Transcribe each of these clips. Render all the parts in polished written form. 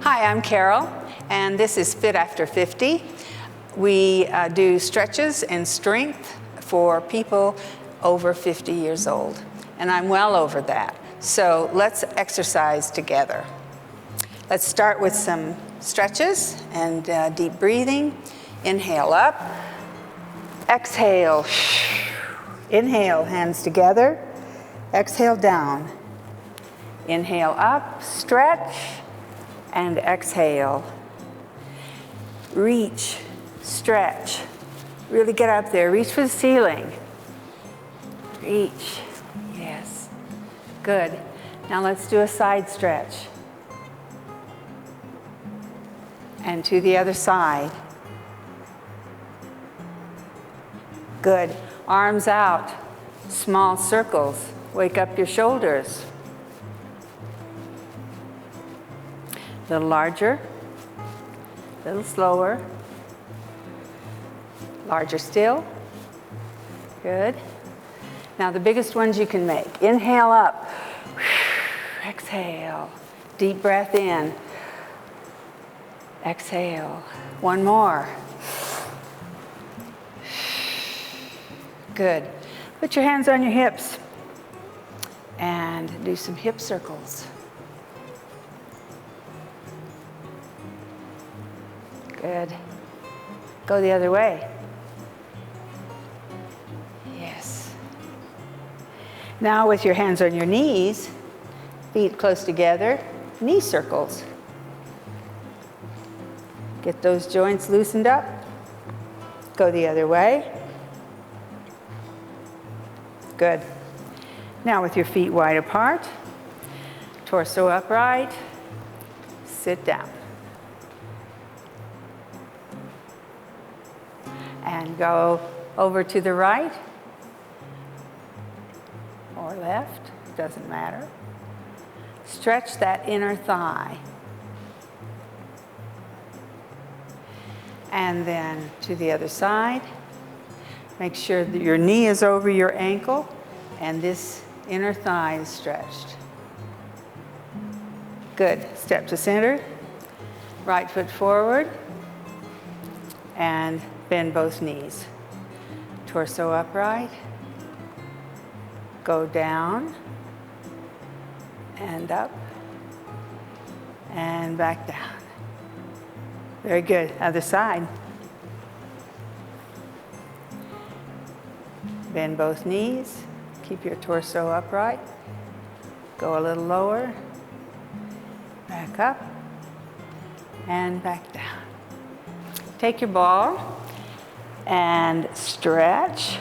Hi, I'm Carol, and this is Fit After 50. We do stretches and strength for people over 50 years old, and I'm well over that. So let's exercise together. Let's start with some stretches and deep breathing. Inhale up, exhale. Inhale, hands together. Exhale down. Inhale up, stretch, and exhale. Reach, stretch. Really get up there. Reach for the ceiling. Reach. Yes. Good. Now let's do a side stretch. And to the other side. Good. Arms out. Small circles. Wake up your shoulders. A little larger. A little slower. Larger still. Good. Now the biggest ones you can make. Inhale up. Exhale. Deep breath in. Exhale. One more. Good. Put your hands on your hips and do some hip circles. Good. Go the other way. Yes. Now with your hands on your knees, feet close together, knee circles. Get those joints loosened up. Go the other way. Good. Now with your feet wide apart, torso upright, sit down. And go over to the right or left, doesn't matter. Stretch that inner thigh. And then to the other side. Make sure that your knee is over your ankle and this inner thigh is stretched. Good. Step to center. Right foot forward. And bend both knees. Torso upright. Go down. And up. And back down. Very good. Other side. Bend both knees. Keep your torso upright. Go a little lower. Back up. And back down. Take your ball and stretch.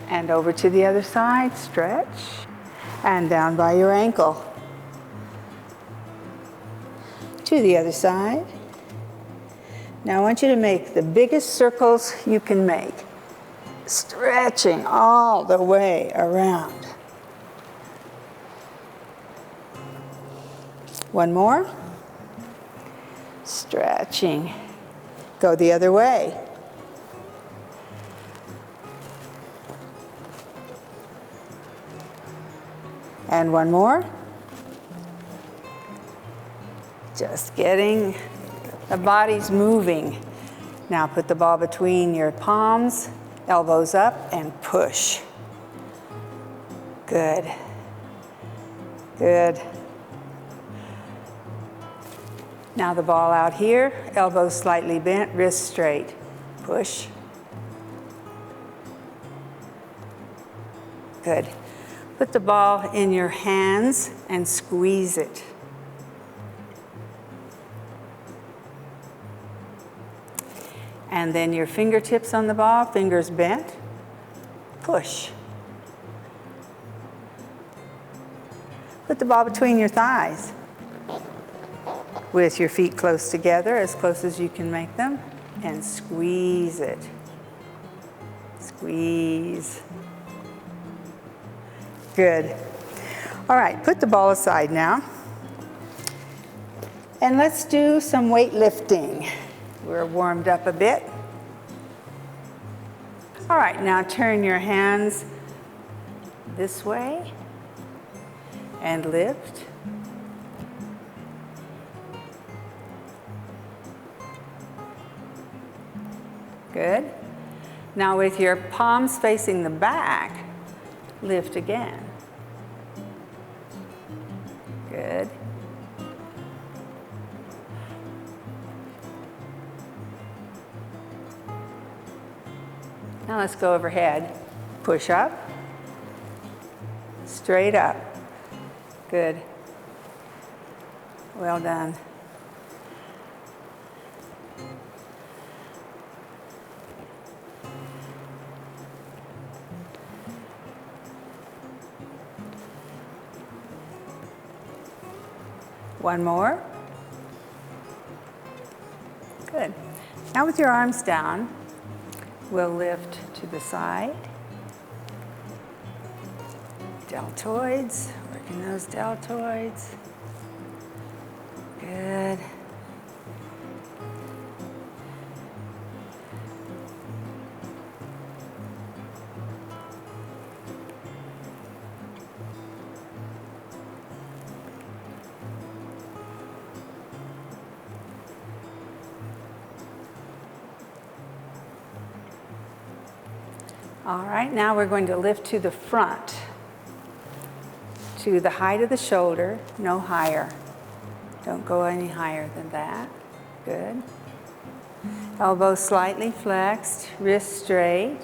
And over to the other side. Stretch. And down by your ankle. To the other side. Now I want you to make the biggest circles you can make, stretching all the way around. One more. Stretching. Go the other way. And one more. Just getting the body's moving. Now put the ball between your palms, elbows up, and push. Good. Good. Now the ball out here, elbows slightly bent, wrists straight. Push. Good. Put the ball in your hands and squeeze it. And then your fingertips on the ball, fingers bent, push. Put the ball between your thighs with your feet close together, as close as you can make them, and squeeze it. Squeeze. Good. All right, put the ball aside now. And let's do some weightlifting. We're warmed up a bit. All right, now turn your hands this way and lift. Good. Now with your palms facing the back, lift again. Good. Now let's go overhead. Push up, straight up. Good. Well done. One more. Good. Now with your arms down, we'll lift to the side. Deltoids, working those deltoids. Good. All right, now we're going to lift to the front, to the height of the shoulder, no higher. Don't go any higher than that. Good. Elbows slightly flexed, wrists straight.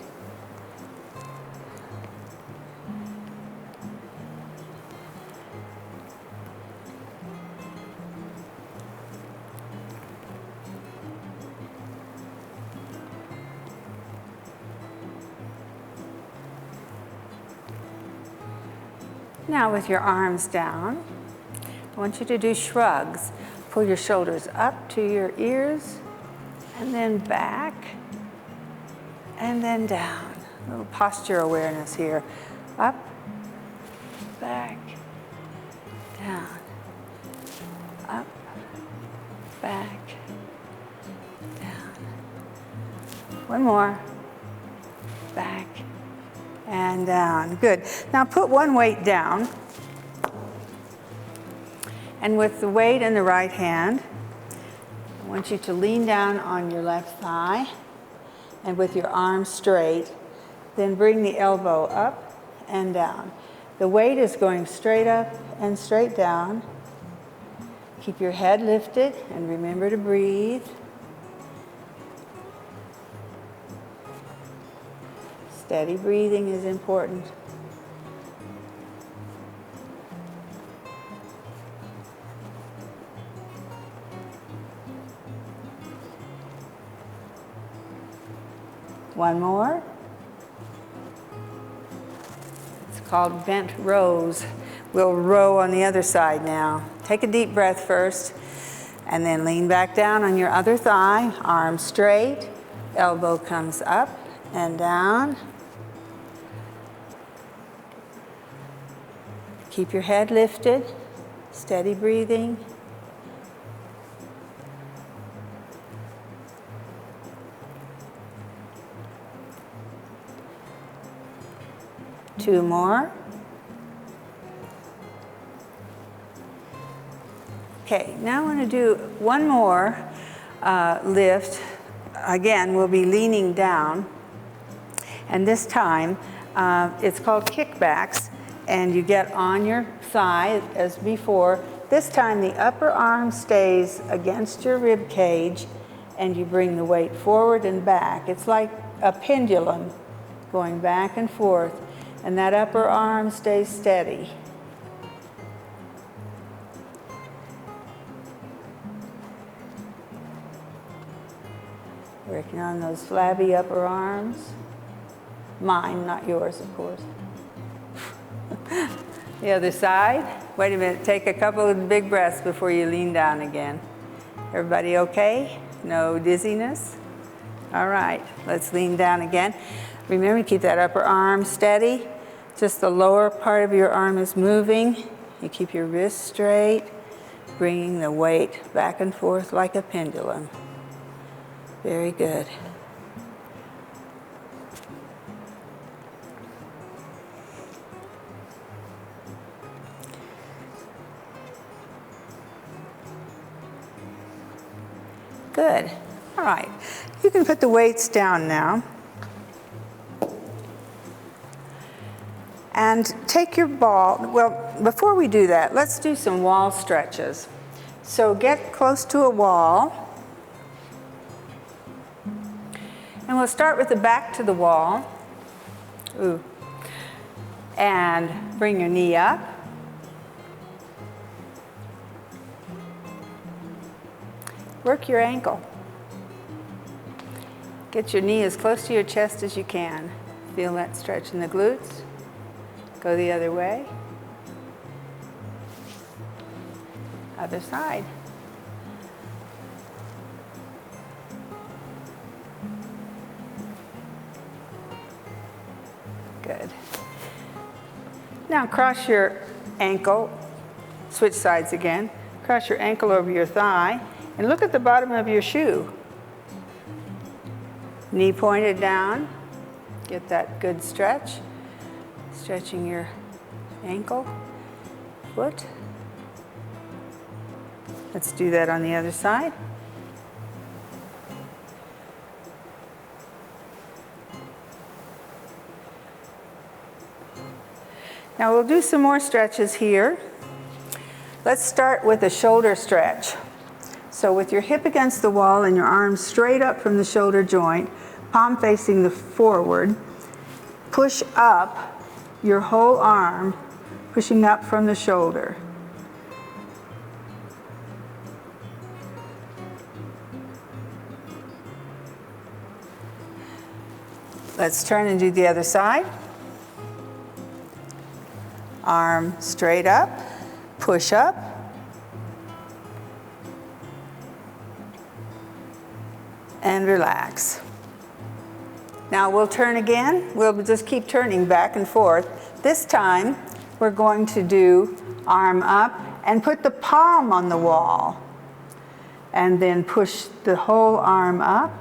Now with your arms down, I want you to do shrugs. Pull your shoulders up to your ears, and then back, and then down. A little posture awareness here. Up, back, down. Up, back, down. One more. Back, and down. Good. Now put one weight down. And with the weight in the right hand, I want you to lean down on your left thigh, and with your arms straight, then bring the elbow up and down. The weight is going straight up and straight down. Keep your head lifted and remember to breathe. Steady breathing is important. One more. It's called bent rows. We'll row on the other side now. Take a deep breath first, and then lean back down on your other thigh, arms straight, elbow comes up and down. Keep your head lifted, steady breathing. Two more. Okay, now I want to do one more lift. Again, we'll be leaning down. And this time, it's called kickbacks. And you get on your thigh as before. This time, the upper arm stays against your rib cage, and you bring the weight forward and back. It's like a pendulum going back and forth. And that upper arm stays steady. Working on those flabby upper arms. Mine, not yours, of course. The other side. Wait a minute, take a couple of big breaths before you lean down again. Everybody okay? No dizziness? All right, let's lean down again. Remember, keep that upper arm steady. Just the lower part of your arm is moving. You keep your wrists straight, bringing the weight back and forth like a pendulum. Very good. Good. All right. You can put the weights down now. And take your ball. Well, before we do that, let's do some wall stretches. So get close to a wall. And we'll start with the back to the wall. Ooh. And bring your knee up. Work your ankle. Get your knee as close to your chest as you can. Feel that stretch in the glutes. Go the other way. Other side. Good. Now cross your ankle, switch sides again. Cross your ankle over your thigh and look at the bottom of your shoe. Knee pointed down. Get that good stretch. Stretching your ankle, foot. Let's do that on the other side. Now we'll do some more stretches here. Let's start with a shoulder stretch. So with your hip against the wall and your arms straight up from the shoulder joint, palm facing the forward, push up your whole arm, pushing up from the shoulder. Let's turn and do the other side. Arm straight up, push up. And relax. Now we'll turn again. We'll just keep turning back and forth. This time we're going to do arm up and put the palm on the wall. And then push the whole arm up.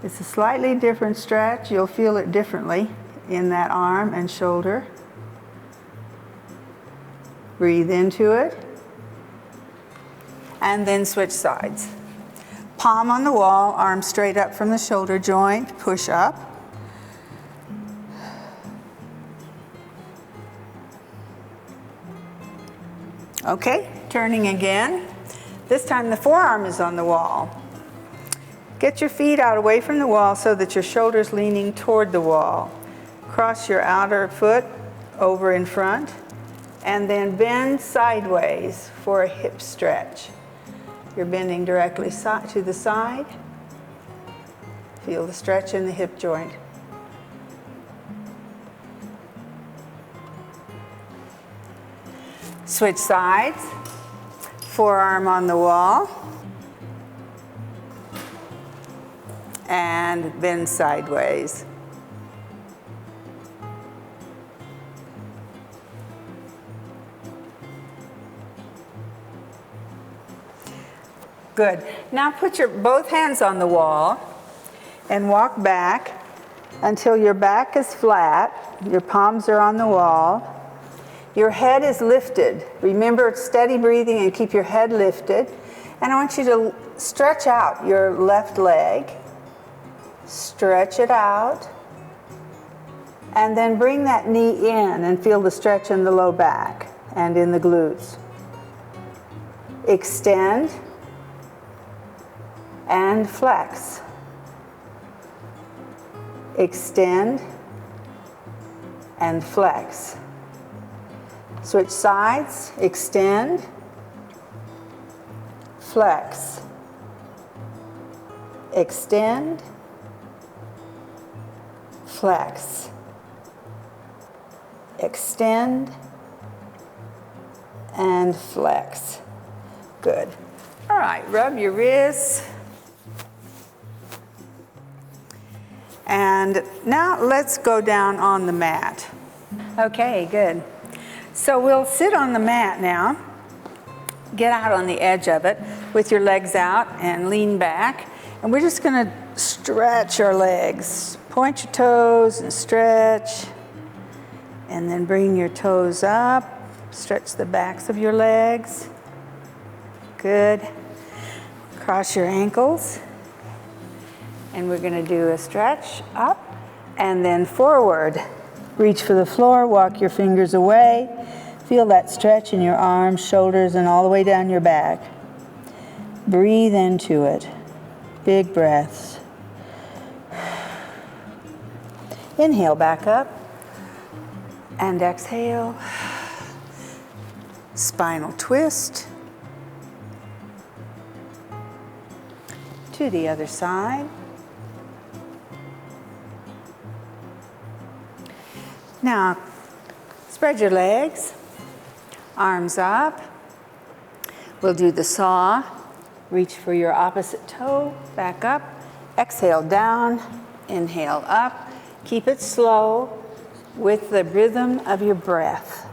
It's a slightly different stretch. You'll feel it differently in that arm and shoulder. Breathe into it. And then switch sides. Palm on the wall, arm straight up from the shoulder joint, push up. Okay, turning again. This time the forearm is on the wall. Get your feet out away from the wall so that your shoulder's leaning toward the wall. Cross your outer foot over in front and then bend sideways for a hip stretch. You're bending directly to the side. Feel the stretch in the hip joint. Switch sides. Forearm on the wall. And bend sideways. Good. Now put your both hands on the wall and walk back until your back is flat. Your palms are on the wall. Your head is lifted. Remember, steady breathing and keep your head lifted. And I want you to stretch out your left leg. Stretch it out. And then bring that knee in and feel the stretch in the low back and in the glutes. Extend. And flex. Extend and flex. Switch sides, extend, flex, extend, flex, extend, and flex. Good. All right, rub your wrists. And now let's go down on the mat. Okay, good. So we'll sit on the mat now. Get out on the edge of it with your legs out and lean back. And we're just going to stretch our legs. Point your toes and stretch. And then bring your toes up. Stretch the backs of your legs. Good. Cross your ankles. And we're going to do a stretch up and then forward. Reach for the floor, walk your fingers away. Feel that stretch in your arms, shoulders, and all the way down your back. Breathe into it. Big breaths. Inhale back up and exhale. Spinal twist. To the other side. Now, spread your legs, arms up. We'll do the saw. Reach for your opposite toe, back up. Exhale down, inhale up. Keep it slow with the rhythm of your breath.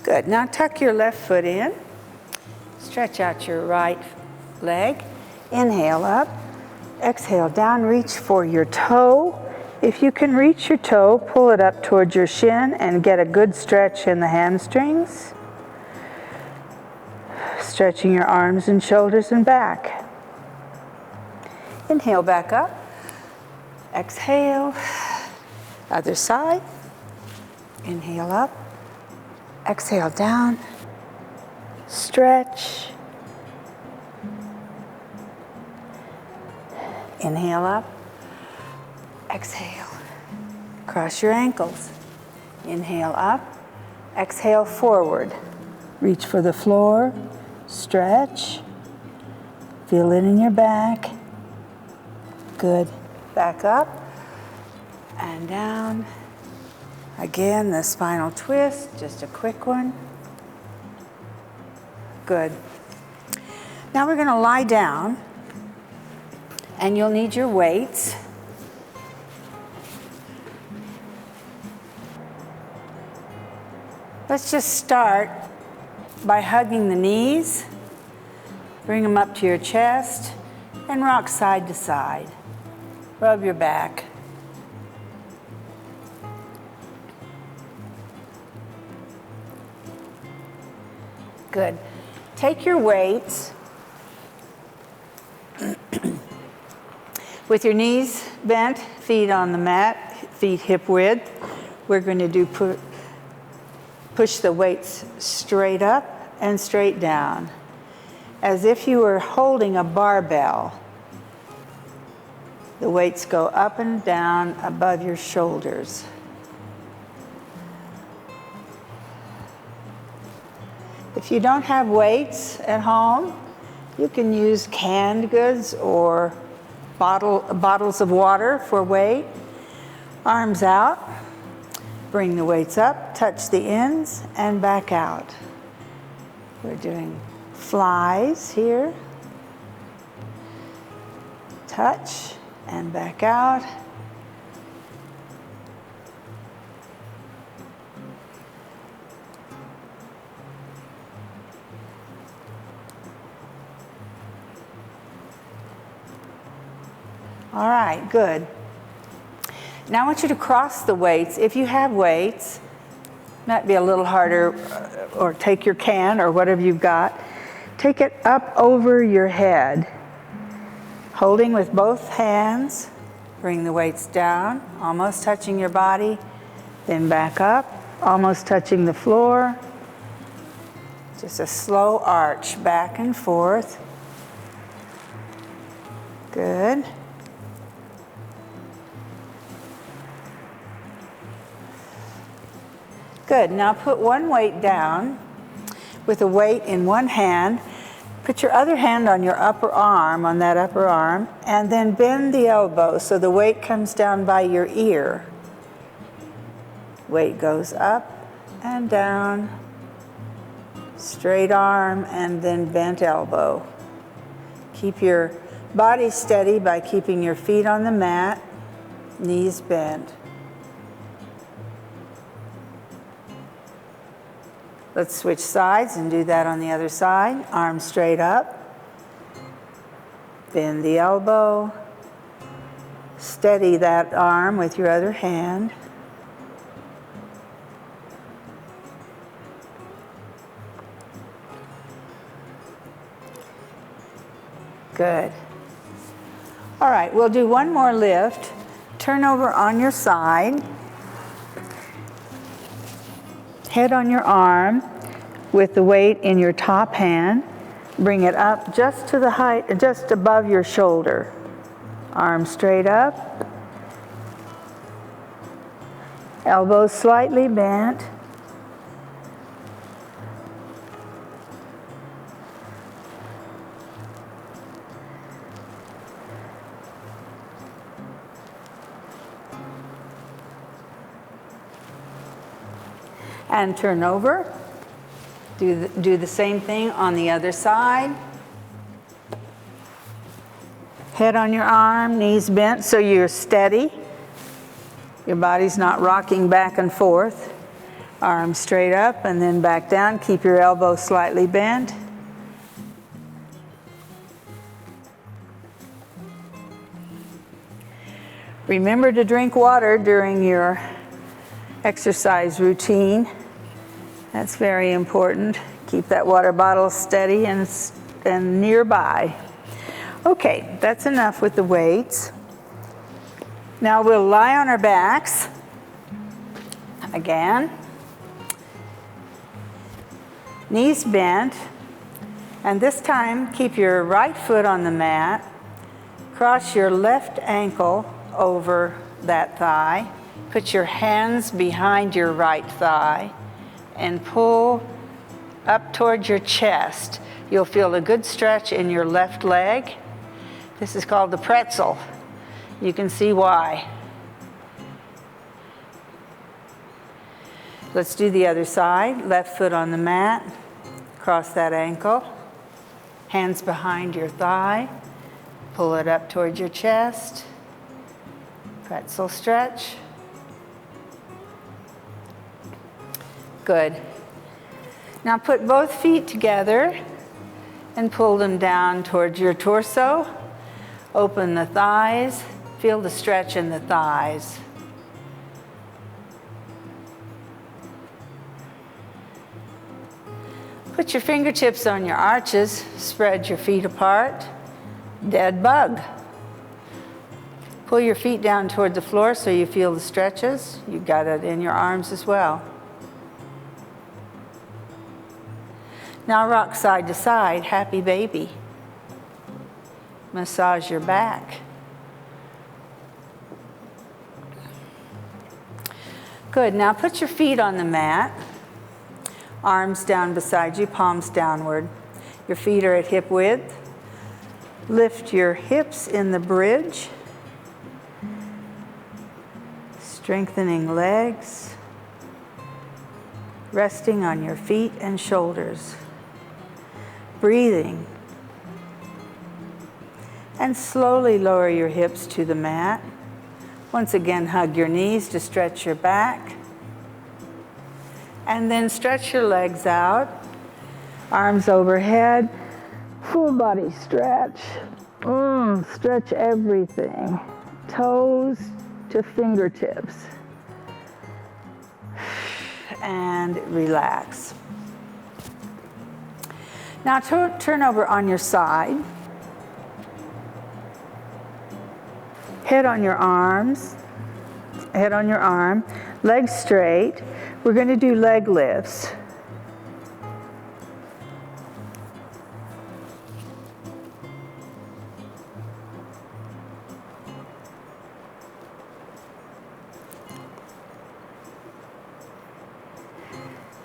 Good. Now tuck your left foot in. Stretch out your right leg. Inhale up. Exhale down. Reach for your toe. If you can reach your toe, pull it up towards your shin and get a good stretch in the hamstrings. Stretching your arms and shoulders and back. Inhale back up. Exhale. Other side. Inhale up. Exhale down, stretch, inhale up, exhale, cross your ankles, inhale up, exhale forward, reach for the floor, stretch, feel it in your back, good, back up and down. Again, the spinal twist, just a quick one. Good. Now we're going to lie down, and you'll need your weights. Let's just start by hugging the knees, bring them up to your chest, and rock side to side. Rub your back. Good. Take your weights with your knees bent, feet on the mat, feet hip width. We're going to do push the weights straight up and straight down, as if you were holding a barbell. The weights go up and down above your shoulders. If you don't have weights at home, you can use canned goods or bottles of water for weight. Arms out, bring the weights up, touch the ends, and back out. We're doing flies here. Touch and back out. All right, good. Now I want you to cross the weights. If you have weights, might be a little harder, or take your can or whatever you've got, take it up over your head. Holding with both hands, bring the weights down, almost touching your body, then back up, almost touching the floor. Just a slow arch back and forth. Good. Good. Now put one weight down with a weight in one hand. Put your other hand on your upper arm, on that upper arm, and then bend the elbow so the weight comes down by your ear. Weight goes up and down, straight arm, and then bent elbow. Keep your body steady by keeping your feet on the mat, knees bent. Let's switch sides and do that on the other side. Arms straight up Bend the elbow. Steady that arm with your other hand. Good. All right, we'll do one more lift. Turn over on your side. Head on your arm with the weight in your top hand. Bring it up just to the height, just above your shoulder. Arm straight up. Elbows slightly bent. And turn over. Do the same thing on the other side. Head on your arm, knees bent so you're steady. Your body's not rocking back and forth. Arms straight up and then back down. Keep your elbow slightly bent. Remember to drink water during your exercise routine. That's very important. Keep that water bottle steady and nearby. Okay, that's enough with the weights. Now we'll lie on our backs again. Knees bent, and this time keep your right foot on the mat. Cross your left ankle over that thigh. Put your hands behind your right thigh and pull up towards your chest. You'll feel a good stretch in your left leg. This is called the pretzel. You can see why. Let's do the other side. Left foot on the mat. Cross that ankle. Hands behind your thigh. Pull it up towards your chest. Pretzel stretch. Good. Now put both feet together and pull them down towards your torso. Open the thighs. Feel the stretch in the thighs. Put your fingertips on your arches. Spread your feet apart. Dead bug. Pull your feet down toward the floor so you feel the stretches. You got it in your arms as well. Now rock side to side, happy baby. Massage your back. Good, now put your feet on the mat. Arms down beside you, palms downward. Your feet are at hip width. Lift your hips in the bridge. Strengthening legs. Resting on your feet and shoulders. Breathing. And slowly lower your hips to the mat. Once again, hug your knees to stretch your back. And then stretch your legs out. Arms overhead. Full body stretch. Stretch everything. Toes to fingertips. And relax. Now turn over on your side. Head on your arms. Head on your arm. Legs straight. We're going to do leg lifts.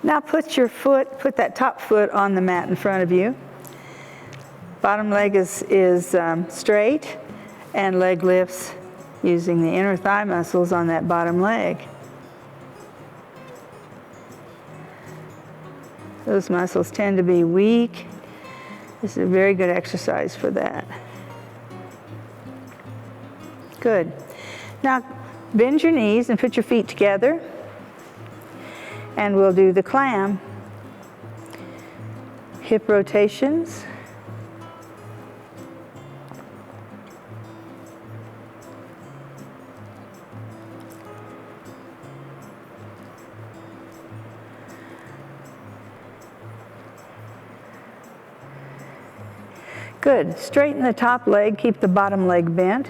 Now put that top foot on the mat in front of you. Bottom leg is straight, and leg lifts using the inner thigh muscles on that bottom leg. Those muscles tend to be weak. This is a very good exercise for that. Good. Now bend your knees and put your feet together. And we'll do the clam. Hip rotations. Good. Straighten the top leg, keep the bottom leg bent.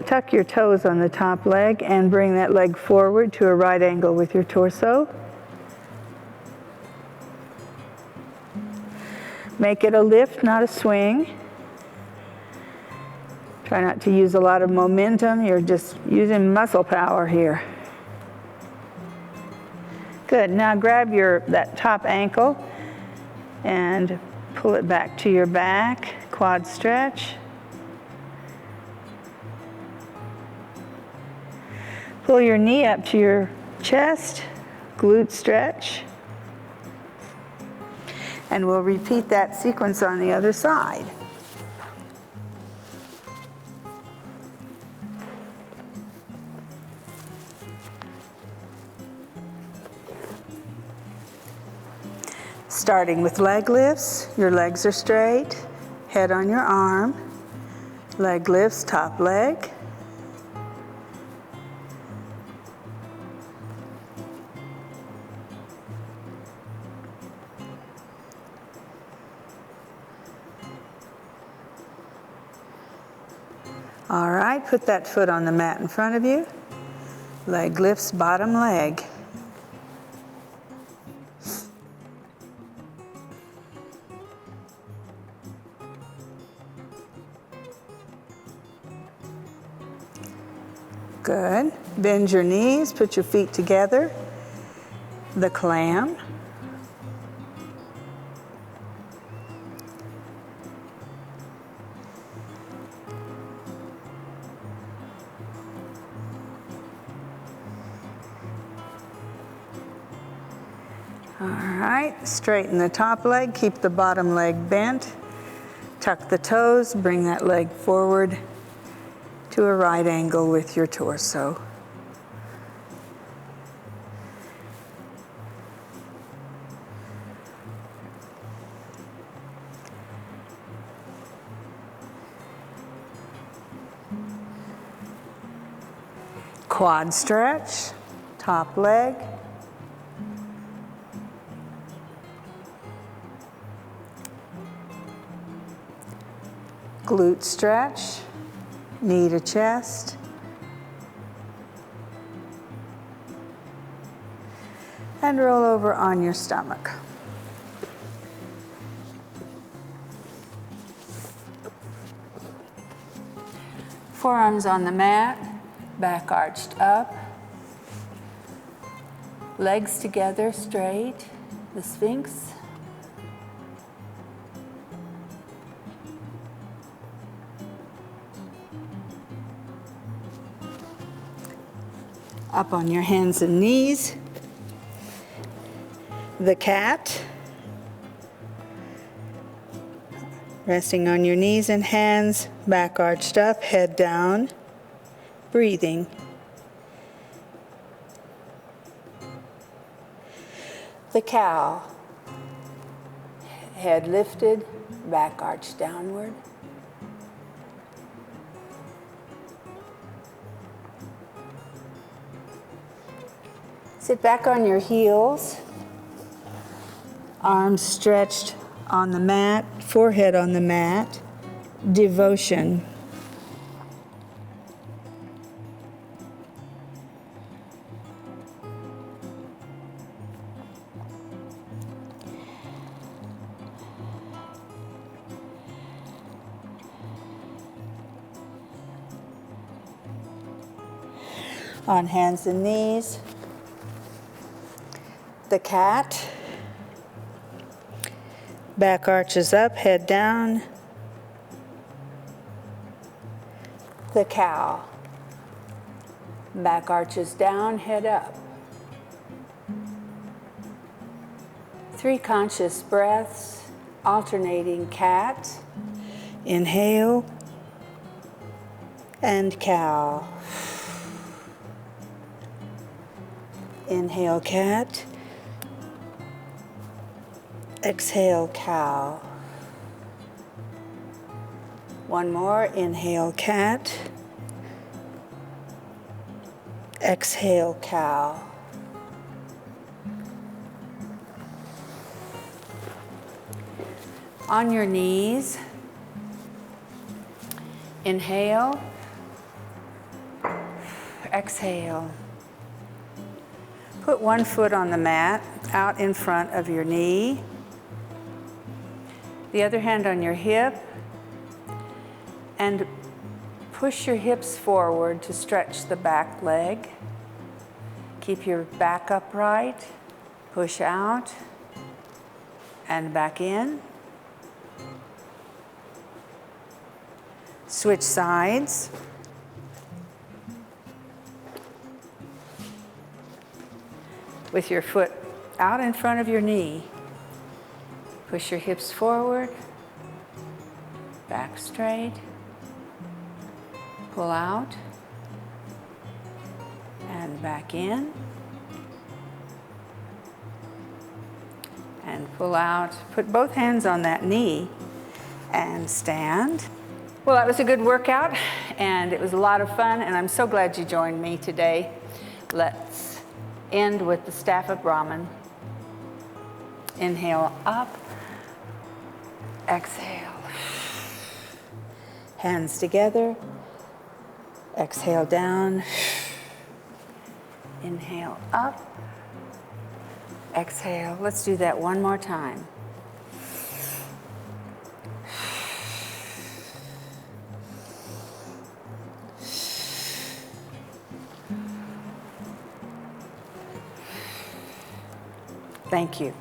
Tuck your toes on the top leg and bring that leg forward to a right angle with your torso. Make it a lift, not a swing. Try not to use a lot of momentum. You're just using muscle power here. Good. Now grab that top ankle and pull it back to your back. Quad stretch. Pull your knee up to your chest. Glute stretch. And we'll repeat that sequence on the other side. Starting with leg lifts, your legs are straight, head on your arm, leg lifts, top leg. All right, put that foot on the mat in front of you. Leg lifts, bottom leg. Good. Bend your knees, put your feet together. The clam. All right, straighten the top leg, keep the bottom leg bent. Tuck the toes, bring that leg forward to a right angle with your torso. Quad stretch, top leg. Glute stretch, knee to chest. And roll over on your stomach. Forearms on the mat, back arched up. Legs together straight, the Sphinx. Up on your hands and knees. The cat. Resting on your knees and hands, back arched up, head down. Breathing. The cow. Head lifted, back arched downward. Sit back on your heels, arms stretched on the mat, forehead on the mat, devotion. On hands and knees. The cat, back arches up, head down. The cow, back arches down, head up. 3 conscious breaths, alternating cat, inhale, and cow. Inhale, cat. Exhale, cow. One more, inhale, cat. Exhale, cow. On your knees, Inhale. Exhale. Put one foot on the mat out in front of your knee. The other hand on your hip. And push your hips forward to stretch the back leg. Keep your back upright. Push out and back in. Switch sides. With your foot out in front of your knee, push your hips forward, back straight, pull out, and back in, and pull out. Put both hands on that knee and stand. Well, that was a good workout, and it was a lot of fun, and I'm so glad you joined me today. Let's end with the staff of Brahman. Inhale up, exhale. Hands together, exhale down. Inhale up, exhale. Let's do that one more time. Thank you.